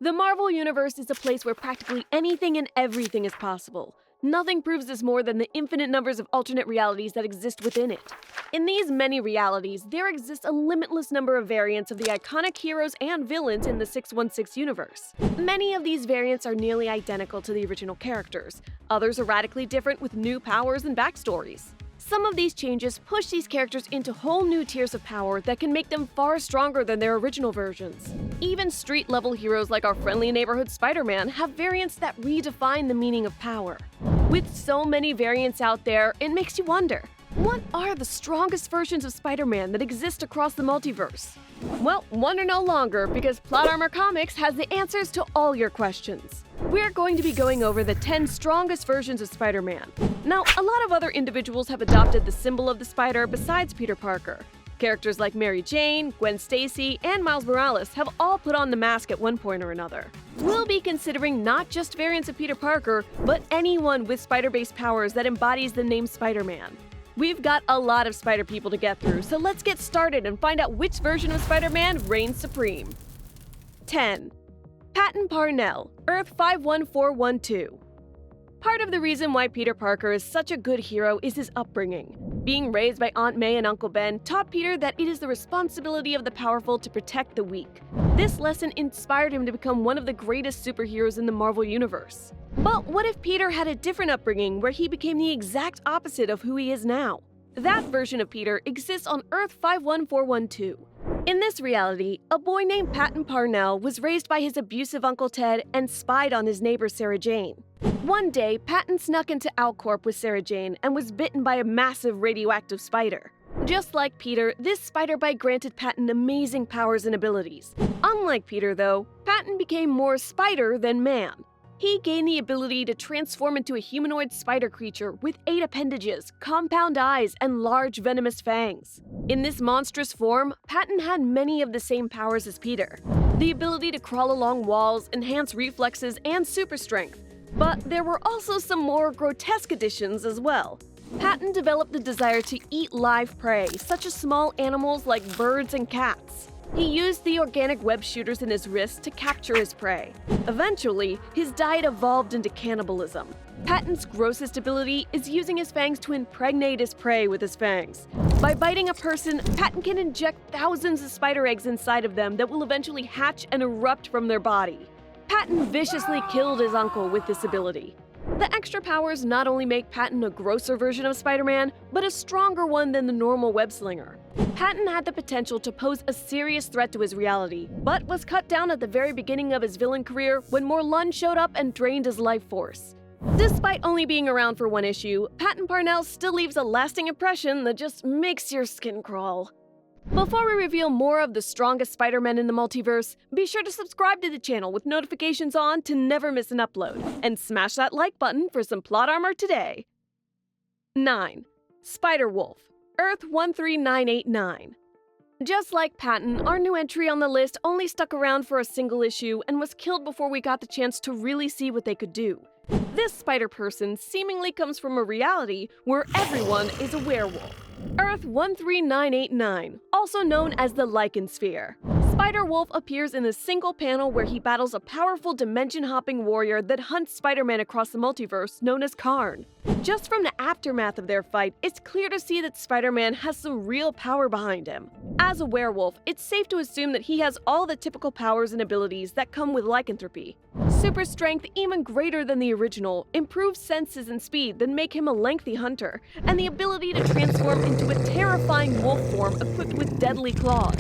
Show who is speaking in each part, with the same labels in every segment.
Speaker 1: The Marvel Universe is a place where practically anything and everything is possible. Nothing proves this more than the infinite numbers of alternate realities that exist within it. In these many realities, there exists a limitless number of variants of the iconic heroes and villains in the 616 universe. Many of these variants are nearly identical to the original characters. Others are radically different with new powers and backstories. Some of these changes push these characters into whole new tiers of power that can make them far stronger than their original versions. Even street-level heroes like our friendly neighborhood SpiderMan have variants that redefine the meaning of power. With so many variants out there, it makes you wonder, what are the strongest versions of Spider-Man that exist across the multiverse? Well, wonder no longer, because Plot Armor Comics has the answers to all your questions. We're going to be going over the 10 strongest versions of Spider-Man. Now, a lot of other individuals have adopted the symbol of the spider besides Peter Parker. Characters like Mary Jane, Gwen Stacy, and Miles Morales have all put on the mask at one point or another. We'll be considering not just variants of Peter Parker, but anyone with spider-based powers that embodies the name Spider-Man. We've got a lot of spider people to get through, so let's get started and find out which version of Spider-Man reigns supreme. 10. Patton Parnell, Earth 51412. Part of the reason why Peter Parker is such a good hero is his upbringing. Being raised by Aunt May and Uncle Ben taught Peter that it is the responsibility of the powerful to protect the weak. This lesson inspired him to become one of the greatest superheroes in the Marvel Universe. But what if Peter had a different upbringing where he became the exact opposite of who he is now? That version of Peter exists on Earth 51412. In this reality, a boy named Patton Parnell was raised by his abusive Uncle Ted and spied on his neighbor Sarah Jane. One day, Patton snuck into Alcorp with Sarah Jane and was bitten by a massive radioactive spider. Just like Peter, this spider bite granted Patton amazing powers and abilities. Unlike Peter, though, Patton became more spider than man. He gained the ability to transform into a humanoid spider creature with 8 appendages, compound eyes, and large venomous fangs. In this monstrous form, Patton had many of the same powers as Peter. The ability to crawl along walls, enhance reflexes, and super strength. But there were also some more grotesque additions as well. Patton developed the desire to eat live prey, such as small animals like birds and cats. He used the organic web shooters in his wrists to capture his prey. Eventually, his diet evolved into cannibalism. Patton's grossest ability is using his fangs to impregnate his prey with his fangs. By biting a person, Patton can inject thousands of spider eggs inside of them that will eventually hatch and erupt from their body. Patton viciously killed his uncle with this ability. The extra powers not only make Patton a grosser version of Spider-Man, but a stronger one than the normal web-slinger. Patton had the potential to pose a serious threat to his reality, but was cut down at the very beginning of his villain career when Morlun showed up and drained his life force. Despite only being around for one issue, Patton Parnell still leaves a lasting impression that just makes your skin crawl. Before we reveal more of the strongest Spider-Men in the multiverse, be sure to subscribe to the channel with notifications on to never miss an upload, and smash that like button for some plot armor today. 9. SpiderWolf, Earth 13989. Just like Patton, our new entry on the list only stuck around for a single issue and was killed before we got the chance to really see what they could do. This spider person seemingly comes from a reality where everyone is a werewolf. Earth 13989, also known as the Lichen Sphere. SpiderWolf appears in a single panel where he battles a powerful dimension-hopping warrior that hunts Spider-Man across the multiverse known as Karn. Just from the aftermath of their fight, it's clear to see that Spider-Man has some real power behind him. As a werewolf, it's safe to assume that he has all the typical powers and abilities that come with lycanthropy. Super strength even greater than the original, improved senses and speed that make him a lengthy hunter, and the ability to transform into a terrifying wolf form equipped with deadly claws.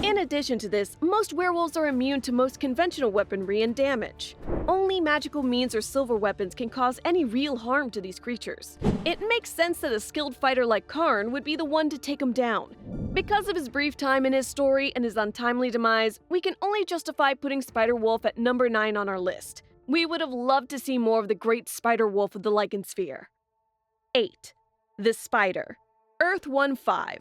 Speaker 1: In addition to this, most werewolves are immune to most conventional weaponry and damage. Only magical means or silver weapons can cause any real harm to these creatures. It makes sense that a skilled fighter like Karn would be the one to take him down. Because of his brief time in his story and his untimely demise, we can only justify putting SpiderWolf at number 9 on our list. We would have loved to see more of the great Spider-Wolf of the Lichen Sphere. 8. The Spider, Earth 15.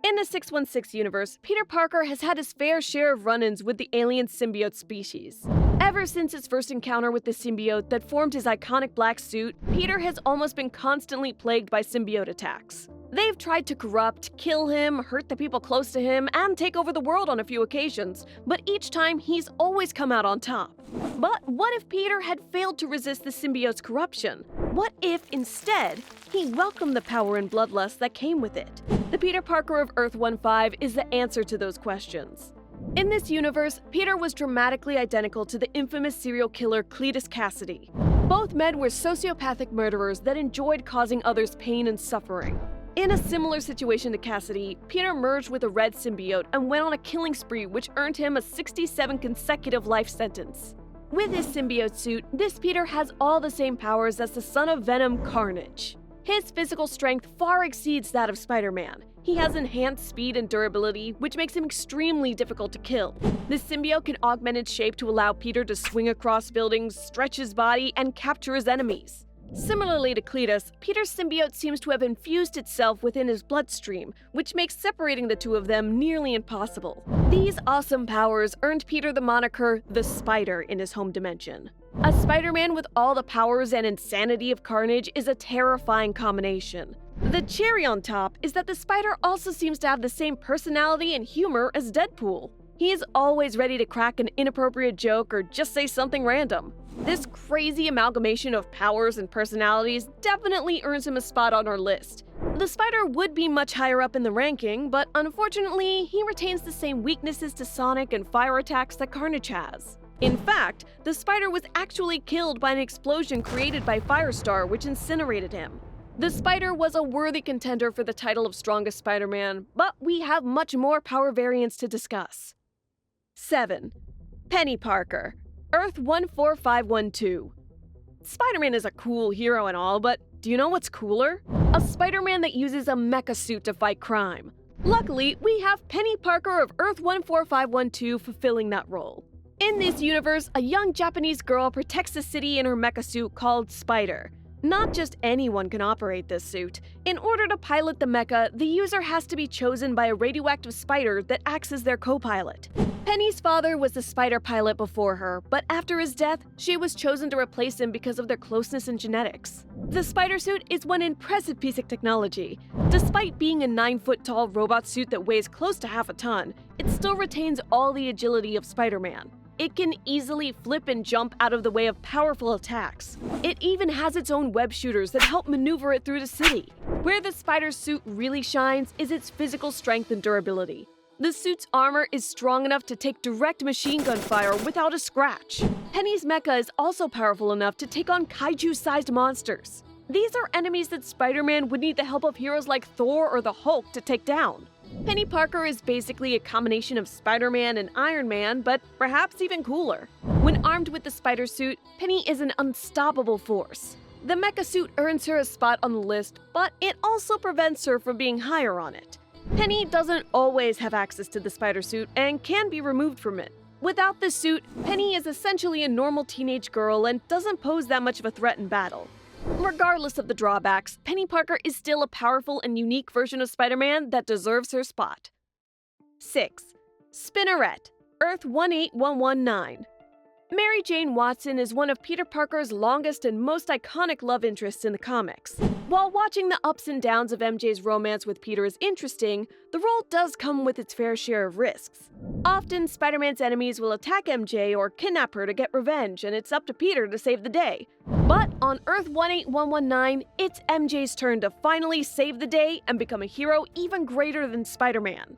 Speaker 1: In the 616 universe, Peter Parker has had his fair share of run-ins with the alien symbiote species. Ever since his first encounter with the symbiote that formed his iconic black suit, Peter has almost been constantly plagued by symbiote attacks. They've tried to corrupt, kill him, hurt the people close to him, and take over the world on a few occasions, but each time he's always come out on top. But what if Peter had failed to resist the symbiote's corruption? What if, instead, he welcomed the power and bloodlust that came with it? The Peter Parker of Earth 1-5 is the answer to those questions. In this universe, Peter was dramatically identical to the infamous serial killer Cletus Cassidy. Both men were sociopathic murderers that enjoyed causing others pain and suffering. In a similar situation to Cassidy, Peter merged with a red symbiote and went on a killing spree which earned him a 67 consecutive life sentence. With his symbiote suit, this Peter has all the same powers as the son of Venom, Carnage. His physical strength far exceeds that of Spider-Man. He has enhanced speed and durability, which makes him extremely difficult to kill. The symbiote can augment its shape to allow Peter to swing across buildings, stretch his body, and capture his enemies. Similarly to Cletus, Peter's symbiote seems to have infused itself within his bloodstream, which makes separating the two of them nearly impossible. These awesome powers earned Peter the moniker the Spider in his home dimension. A Spider-Man with all the powers and insanity of Carnage is a terrifying combination. The cherry on top is that the Spider also seems to have the same personality and humor as Deadpool. He is always ready to crack an inappropriate joke or just say something random. This crazy amalgamation of powers and personalities definitely earns him a spot on our list. The Spider would be much higher up in the ranking, but unfortunately, he retains the same weaknesses to sonic and fire attacks that Carnage has. In fact, the Spider was actually killed by an explosion created by Firestar, which incinerated him. The Spider was a worthy contender for the title of Strongest Spider-Man, but we have much more power variants to discuss. 7. Penny Parker, Earth 14512. Spider-Man is a cool hero and all, but do you know what's cooler? A Spider-Man that uses a mecha suit to fight crime. Luckily, we have Penny Parker of Earth 14512 fulfilling that role. In this universe, a young Japanese girl protects the city in her mecha suit called Spider. Not just anyone can operate this suit. In order to pilot the mecha, the user has to be chosen by a radioactive spider that acts as their co-pilot. Penny's father was the spider pilot before her, but after his death, she was chosen to replace him because of their closeness in genetics. The spider suit is one impressive piece of technology. Despite being a 9-foot-tall robot suit that weighs close to half a ton, it still retains all the agility of Spider-Man. It can easily flip and jump out of the way of powerful attacks. It even has its own web shooters that help maneuver it through the city. Where the spider suit really shines is its physical strength and durability. The suit's armor is strong enough to take direct machine gun fire without a scratch. Penny's mecha is also powerful enough to take on kaiju-sized monsters. These are enemies that Spider-Man would need the help of heroes like Thor or the Hulk to take down. Penny Parker is basically a combination of Spider-Man and Iron Man, but perhaps even cooler. When armed with the spider suit, Penny is an unstoppable force. The mecha suit earns her a spot on the list, but it also prevents her from being higher on it. Penny doesn't always have access to the spider suit and can be removed from it. Without the suit, Penny is essentially a normal teenage girl and doesn't pose that much of a threat in battle. Regardless of the drawbacks, Penny Parker is still a powerful and unique version of Spider-Man that deserves her spot. 6. Spinneret, Earth 18119. Mary Jane Watson is one of Peter Parker's longest and most iconic love interests in the comics. While watching the ups and downs of MJ's romance with Peter is interesting, the role does come with its fair share of risks. Often, Spider-Man's enemies will attack MJ or kidnap her to get revenge, and it's up to Peter to save the day. But on Earth 18119, it's MJ's turn to finally save the day and become a hero even greater than Spider-Man.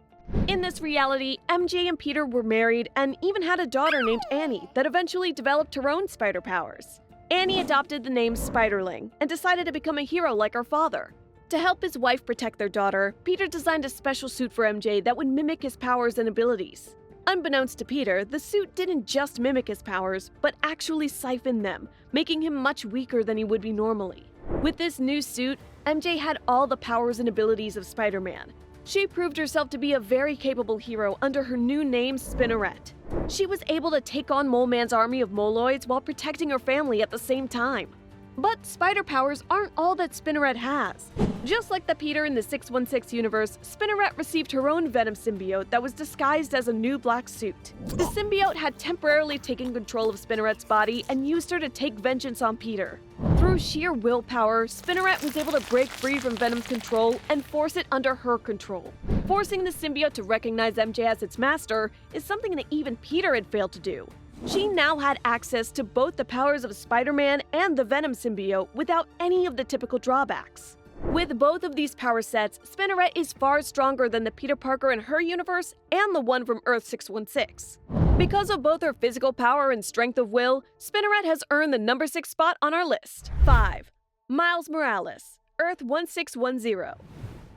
Speaker 1: In this reality, MJ and Peter were married and even had a daughter named Annie that eventually developed her own spider powers. Annie adopted the name Spiderling and decided to become a hero like her father. To help his wife protect their daughter, Peter designed a special suit for MJ that would mimic his powers and abilities. Unbeknownst to Peter, the suit didn't just mimic his powers, but actually siphon them, making him much weaker than he would be normally. With this new suit, MJ had all the powers and abilities of Spider-Man. She proved herself to be a very capable hero under her new name, Spinneret. She was able to take on Mole Man's army of Moloids while protecting her family at the same time. But spider powers aren't all that Spinneret has. Just like the Peter in the 616 universe, Spinneret received her own Venom symbiote that was disguised as a new black suit. The symbiote had temporarily taken control of Spinneret's body and used her to take vengeance on Peter. Through sheer willpower, Spinneret was able to break free from Venom's control and force it under her control. Forcing the symbiote to recognize MJ as its master is something that even Peter had failed to do. She now had access to both the powers of Spider-Man and the Venom symbiote without any of the typical drawbacks. With both of these power sets, Spinneret is far stronger than the Peter Parker in her universe and the one from Earth 616. Because of both her physical power and strength of will, Spinneret has earned the number 6 spot on our list. 5. Miles Morales, Earth 1610.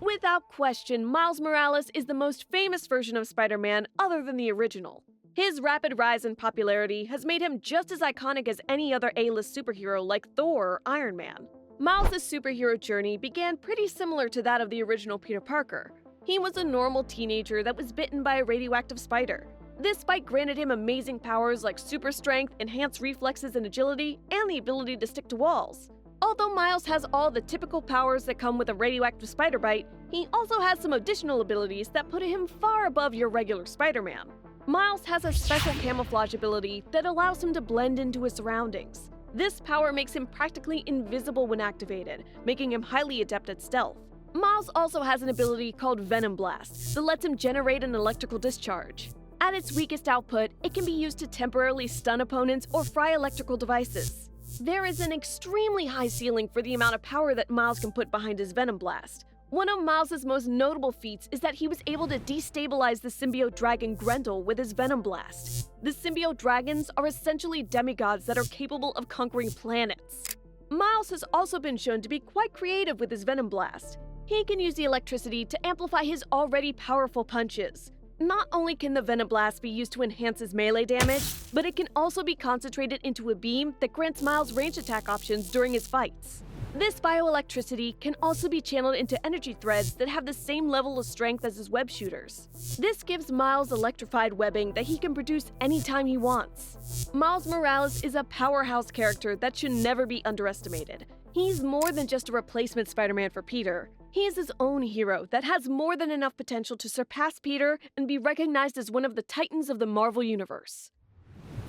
Speaker 1: Without question, Miles Morales is the most famous version of Spider-Man other than the original. His rapid rise in popularity has made him just as iconic as any other A-list superhero like Thor or Iron Man. Miles' superhero journey began pretty similar to that of the original Peter Parker. He was a normal teenager that was bitten by a radioactive spider. This bite granted him amazing powers like super strength, enhanced reflexes and agility, and the ability to stick to walls. Although Miles has all the typical powers that come with a radioactive spider bite, he also has some additional abilities that put him far above your regular Spider-Man. Miles has a special camouflage ability that allows him to blend into his surroundings. This power makes him practically invisible when activated, making him highly adept at stealth. Miles also has an ability called Venom Blast that lets him generate an electrical discharge. At its weakest output, it can be used to temporarily stun opponents or fry electrical devices. There is an extremely high ceiling for the amount of power that Miles can put behind his Venom Blast. One of Miles' most notable feats is that he was able to destabilize the symbiote dragon Grendel with his Venom Blast. The symbiote dragons are essentially demigods that are capable of conquering planets. Miles has also been shown to be quite creative with his Venom Blast. He can use the electricity to amplify his already powerful punches. Not only can the Venom Blast be used to enhance his melee damage, but it can also be concentrated into a beam that grants Miles range attack options during his fights. This bioelectricity can also be channeled into energy threads that have the same level of strength as his web shooters. This gives Miles electrified webbing that he can produce anytime he wants. Miles Morales is a powerhouse character that should never be underestimated. He's more than just a replacement Spider-Man for Peter. He is his own hero that has more than enough potential to surpass Peter and be recognized as one of the titans of the Marvel Universe.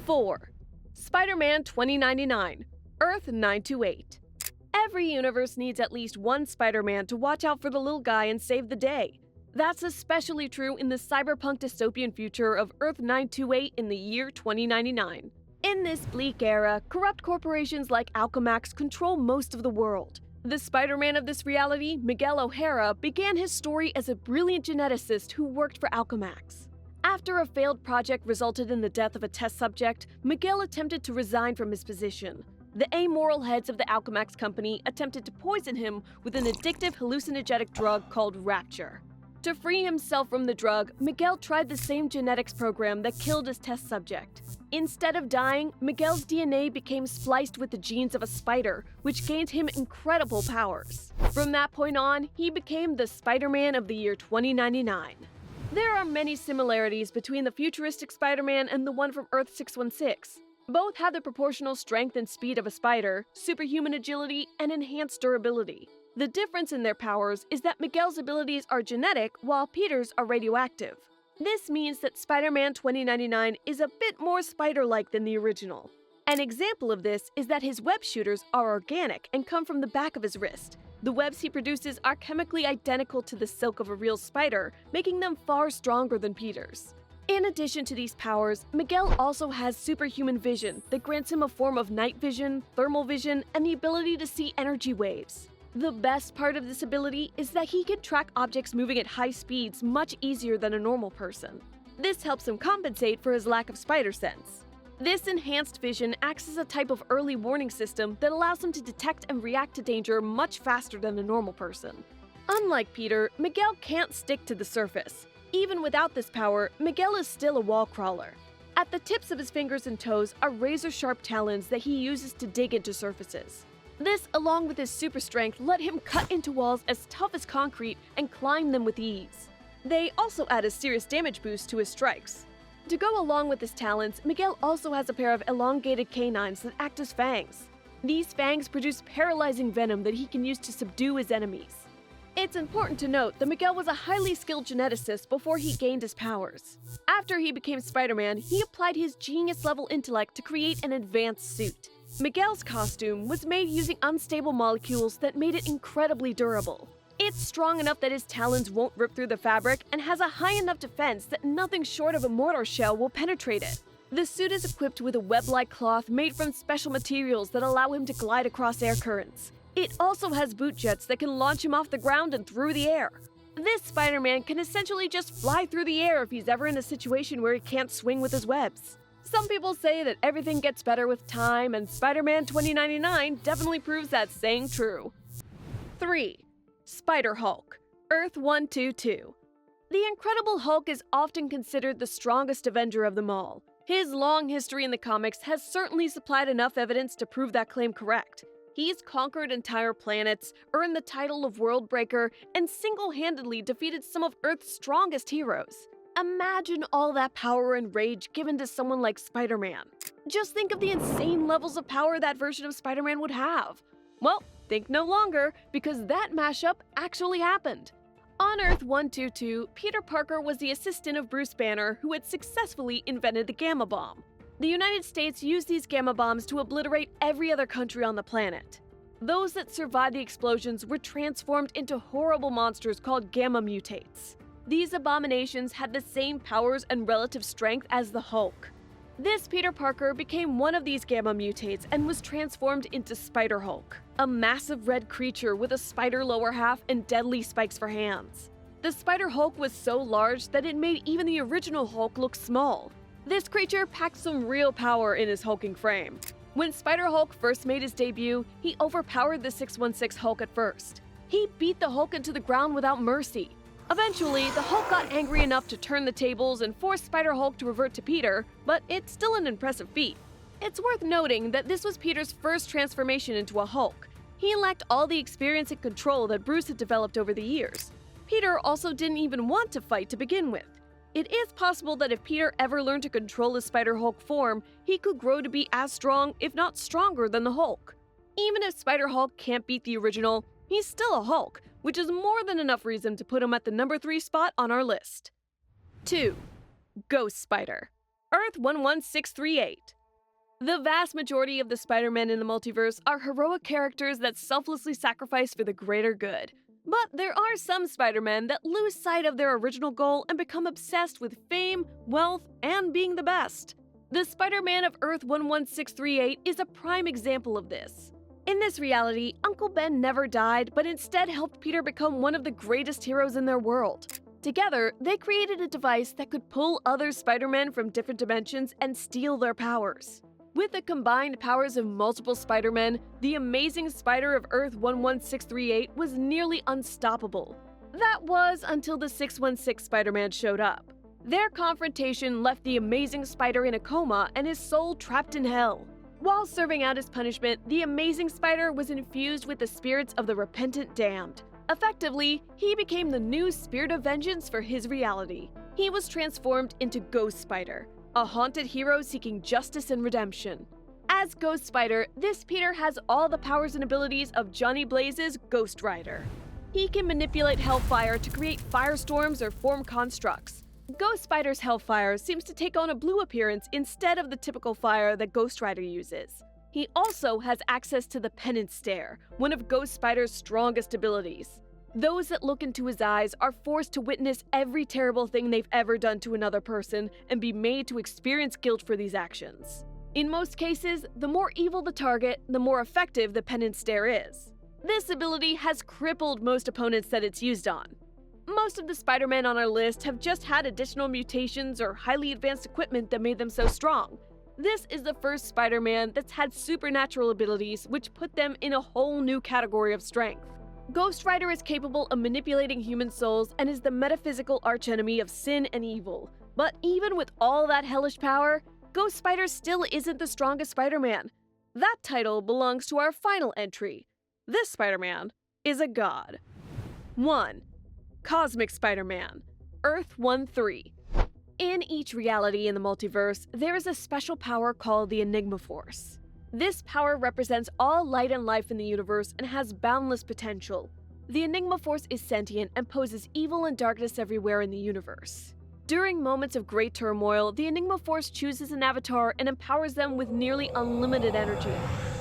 Speaker 1: 4. Spider-Man 2099, Earth 928. Every universe needs at least one Spider-Man to watch out for the little guy and save the day. That's especially true in the cyberpunk dystopian future of Earth 928 in the year 2099. In this bleak era, corrupt corporations like Alchemax control most of the world. The Spider-Man of this reality, Miguel O'Hara, began his story as a brilliant geneticist who worked for Alchemax. After a failed project resulted in the death of a test subject, Miguel attempted to resign from his position. The amoral heads of the Alchemax company attempted to poison him with an addictive hallucinogenic drug called Rapture. To free himself from the drug, Miguel tried the same genetics program that killed his test subject. Instead of dying, Miguel's DNA became spliced with the genes of a spider, which gained him incredible powers. From that point on, he became the Spider-Man of the year 2099. There are many similarities between the futuristic Spider-Man and the one from Earth 616. Both have the proportional strength and speed of a spider, superhuman agility, and enhanced durability. The difference in their powers is that Miguel's abilities are genetic, while Peter's are radioactive. This means that Spider-Man 2099 is a bit more spider-like than the original. An example of this is that his web shooters are organic and come from the back of his wrist. The webs he produces are chemically identical to the silk of a real spider, making them far stronger than Peter's. In addition to these powers, Miguel also has superhuman vision that grants him a form of night vision, thermal vision, and the ability to see energy waves. The best part of this ability is that he can track objects moving at high speeds much easier than a normal person. This helps him compensate for his lack of spider sense. This enhanced vision acts as a type of early warning system that allows him to detect and react to danger much faster than a normal person. Unlike Peter, Miguel can't stick to the surface. Even without this power, Miguel is still a wall crawler. At the tips of his fingers and toes are razor-sharp talons that he uses to dig into surfaces. This, along with his super strength, let him cut into walls as tough as concrete and climb them with ease. They also add a serious damage boost to his strikes. To go along with his talons, Miguel also has a pair of elongated canines that act as fangs. These fangs produce paralyzing venom that he can use to subdue his enemies. It's important to note that Miguel was a highly skilled geneticist before he gained his powers. After he became Spider-Man, he applied his genius-level intellect to create an advanced suit. Miguel's costume was made using unstable molecules that made it incredibly durable. It's strong enough that his talons won't rip through the fabric and has a high enough defense that nothing short of a mortar shell will penetrate it. The suit is equipped with a web-like cloth made from special materials that allow him to glide across air currents. It also has boot jets that can launch him off the ground and through the air. This Spider-Man can essentially just fly through the air if he's ever in a situation where he can't swing with his webs. Some people say that everything gets better with time, and Spider-Man 2099 definitely proves that saying true. 3. Spider-Hulk, Earth 122. The Incredible Hulk is often considered the strongest Avenger of them all. His long history in the comics has certainly supplied enough evidence to prove that claim correct. He's conquered entire planets, earned the title of World Breaker, and single-handedly defeated some of Earth's strongest heroes. Imagine all that power and rage given to someone like Spider-Man. Just think of the insane levels of power that version of Spider-Man would have. Well, think no longer, because that mashup actually happened. On Earth 122, Peter Parker was the assistant of Bruce Banner, who had successfully invented the Gamma Bomb. The United States used these gamma bombs to obliterate every other country on the planet. Those that survived the explosions were transformed into horrible monsters called gamma mutates. These abominations had the same powers and relative strength as the Hulk. This Peter Parker became one of these gamma mutates and was transformed into Spider-Hulk, a massive red creature with a spider lower half and deadly spikes for hands. The Spider-Hulk was so large that it made even the original Hulk look small. This creature packed some real power in his hulking frame. When Spider-Hulk first made his debut, he overpowered the 616 Hulk at first. He beat the Hulk into the ground without mercy. Eventually, the Hulk got angry enough to turn the tables and force Spider-Hulk to revert to Peter, but it's still an impressive feat. It's worth noting that this was Peter's first transformation into a Hulk. He lacked all the experience and control that Bruce had developed over the years. Peter also didn't even want to fight to begin with. It is possible that if Peter ever learned to control his Spider-Hulk form, he could grow to be as strong, if not stronger, than the Hulk. Even if Spider-Hulk can't beat the original, he's still a Hulk, which is more than enough reason to put him at the number 3 spot on our list. 2. Ghost Spider, Earth 11638. The vast majority of the Spider-Men in the multiverse are heroic characters that selflessly sacrifice for the greater good. But there are some Spider-Men that lose sight of their original goal and become obsessed with fame, wealth, and being the best. The Spider-Man of Earth 11638 is a prime example of this. In this reality, Uncle Ben never died, but instead helped Peter become one of the greatest heroes in their world. Together, they created a device that could pull other Spider-Men from different dimensions and steal their powers. With the combined powers of multiple Spider-Men, the Amazing Spider of Earth 11638 was nearly unstoppable. That was until the 616 Spider-Man showed up. Their confrontation left the Amazing Spider in a coma and his soul trapped in hell. While serving out his punishment, the Amazing Spider was infused with the spirits of the repentant damned. Effectively, he became the new spirit of vengeance for his reality. He was transformed into Ghost Spider, a haunted hero seeking justice and redemption. As Ghost Spider, this Peter has all the powers and abilities of Johnny Blaze's Ghost Rider. He can manipulate hellfire to create firestorms or form constructs. Ghost Spider's hellfire seems to take on a blue appearance instead of the typical fire that Ghost Rider uses. He also has access to the Penance Stare, one of Ghost Spider's strongest abilities. Those that look into his eyes are forced to witness every terrible thing they've ever done to another person and be made to experience guilt for these actions. In most cases, the more evil the target, the more effective the Penance Stare is. This ability has crippled most opponents that it's used on. Most of the Spider-Men on our list have just had additional mutations or highly advanced equipment that made them so strong. This is the first Spider-Man that's had supernatural abilities which put them in a whole new category of strength. Ghost Rider is capable of manipulating human souls and is the metaphysical archenemy of sin and evil. But even with all that hellish power, Ghost Spider still isn't the strongest Spider-Man. That title belongs to our final entry. This Spider-Man is a god. 1. Cosmic Spider-Man, Earth 1-3. In each reality in the multiverse, there is a special power called the Enigma Force. This power represents all light and life in the universe and has boundless potential. The Enigma Force is sentient and poses evil and darkness everywhere in the universe. During moments of great turmoil, the Enigma Force chooses an avatar and empowers them with nearly unlimited energy.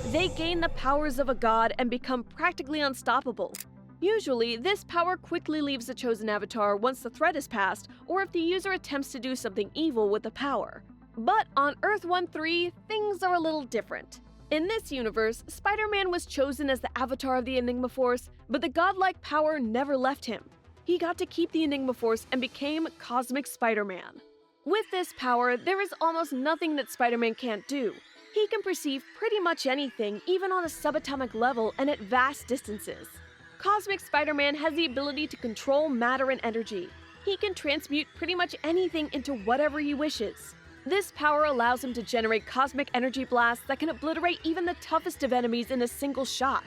Speaker 1: They gain the powers of a god and become practically unstoppable. Usually, this power quickly leaves the chosen avatar once the threat is passed or if the user attempts to do something evil with the power. But on Earth 1-3, things are a little different. In this universe, Spider-Man was chosen as the avatar of the Enigma Force, but the godlike power never left him. He got to keep the Enigma Force and became Cosmic Spider-Man. With this power, there is almost nothing that Spider-Man can't do. He can perceive pretty much anything, even on a subatomic level and at vast distances. Cosmic Spider-Man has the ability to control matter and energy. He can transmute pretty much anything into whatever he wishes. This power allows him to generate cosmic energy blasts that can obliterate even the toughest of enemies in a single shot.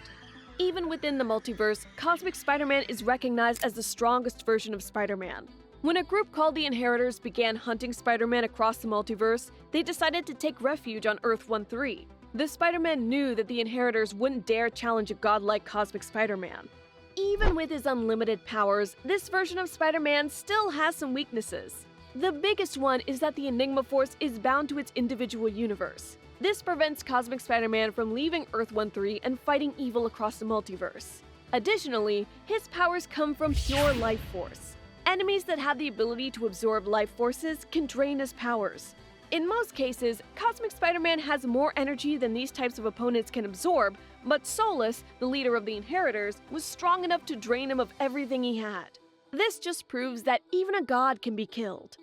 Speaker 1: Even within the multiverse, Cosmic Spider-Man is recognized as the strongest version of Spider-Man. When a group called the Inheritors began hunting Spider-Man across the multiverse, they decided to take refuge on Earth 1-3. The Spider-Man knew that the Inheritors wouldn't dare challenge a godlike Cosmic Spider-Man. Even with his unlimited powers, this version of Spider-Man still has some weaknesses. The biggest one is that the Enigma Force is bound to its individual universe. This prevents Cosmic Spider-Man from leaving Earth 1-3 and fighting evil across the multiverse. Additionally, his powers come from pure life force. Enemies that have the ability to absorb life forces can drain his powers. In most cases, Cosmic Spider-Man has more energy than these types of opponents can absorb, but Solus, the leader of the Inheritors, was strong enough to drain him of everything he had. This just proves that even a god can be killed.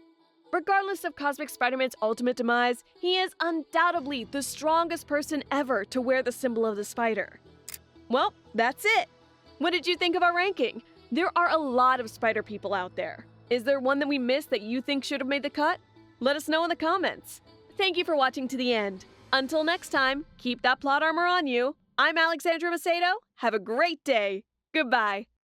Speaker 1: Regardless of Cosmic Spider-Man's ultimate demise, he is undoubtedly the strongest person ever to wear the symbol of the spider. Well, that's it! What did you think of our ranking? There are a lot of spider people out there. Is there one that we missed that you think should have made the cut? Let us know in the comments. Thank you for watching to the end. Until next time, keep that plot armor on you. I'm Alexandra Macedo. Have a great day. Goodbye.